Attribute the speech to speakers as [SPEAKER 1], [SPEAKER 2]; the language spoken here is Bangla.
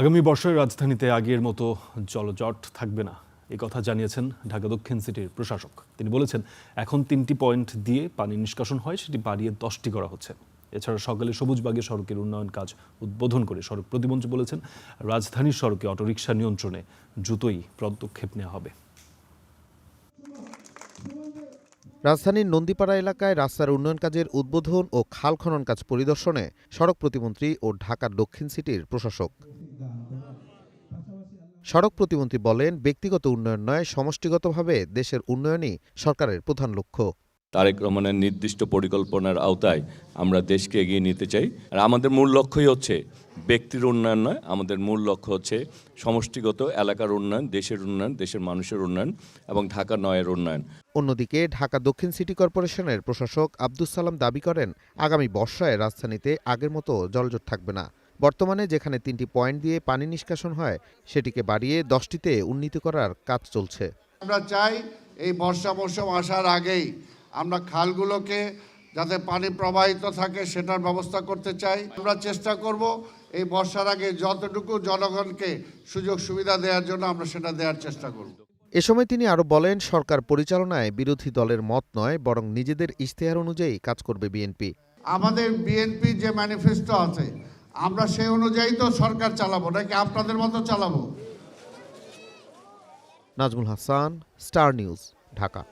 [SPEAKER 1] আগামী বর্ষায় রাজধানীতে আগের মতো জলজট থাকবে না, এই কথা জানিয়েছেন ঢাকা দক্ষিণ সিটির প্রশাসক। তিনি বলেছেন, এখন 3টি পয়েন্ট দিয়ে পানি নিষ্কাশন হয়, সেটি বাড়িয়ে 10টি করা হচ্ছে। এছাড়া সকালে সবুজবাগে সড়কের উন্নয়ন কাজ উদ্বোধন করে সড়ক প্রতিমন্ত্রী বলেছেন, রাজধানীর সড়কে অটোরিকশা নিয়ন্ত্রণে দ্রুতই পদক্ষেপ নেওয়া হবে।
[SPEAKER 2] রাজধানীর নন্দীপাড়া এলাকায় রাস্তার উন্নয়ন কাজের উদ্বোধন ও খাল খনন কাজ পরিদর্শনে সড়ক প্রতিমন্ত্রী ও ঢাকা দক্ষিণ সিটির প্রশাসক। সড়ক প্রতিমন্ত্রী বলেন, ব্যক্তিগত উন্নয়ন নয়, সমষ্টিগতভাবে দেশের উন্নয়নই সরকারের প্রধান লক্ষ্য।
[SPEAKER 3] তারেক রহমানের নির্দিষ্ট পরিকল্পনার আওতায় আমরা দেশকে এগিয়ে নিতে চাই। আর আমাদের মূল লক্ষ্যই হচ্ছে ব্যক্তির উন্নয়ন নয়, আমাদের মূল লক্ষ্য হচ্ছে সমষ্টিগত এলাকার উন্নয়ন, দেশের মানুষের উন্নয়ন এবং ঢাকা নয়ের উন্নয়ন।
[SPEAKER 2] অন্যদিকে ঢাকা দক্ষিণ সিটি কর্পোরেশনের প্রশাসক আব্দুস সালাম দাবি করেন, আগামী বর্ষায় রাজধানীতে আগের মতো জলজট থাকবে না। বর্তমানে যেখানে 3টি পয়েন্ট দিয়ে পানি নিষ্কাশন হয়, সেটিকে বাড়িয়ে 10টিতে উন্নীত করার কাজ চলছে।
[SPEAKER 4] আমরা চাই এই বর্ষা মৌসুম আসার আগেই আমরা খালগুলোকে যাতে পানি প্রবাহিত থাকে সেটার ব্যবস্থা করতে চাই। আমরা চেষ্টা করব এই বর্ষার আগে যতটুকু জনগণকে সুযোগ সুবিধা দেওয়ার জন্য আমরা সেটা দেওয়ার চেষ্টা করব।
[SPEAKER 2] এ সময় তিনি আরও বলেন, সরকার পরিচালনায় বিরোধী দলের মত নয়, বরং নিজেদের ইশতেহার অনুযায়ী কাজ করবে বিএনপি।
[SPEAKER 4] আমাদের বিএনপি যে ম্যানিফেস্টো আছে, আমরা সেই অনুযায়ী তো সরকার চালাবো, নাকি আপনাদের মতো চালাবো?
[SPEAKER 2] Nazmul Hasan, star news, Dhaka.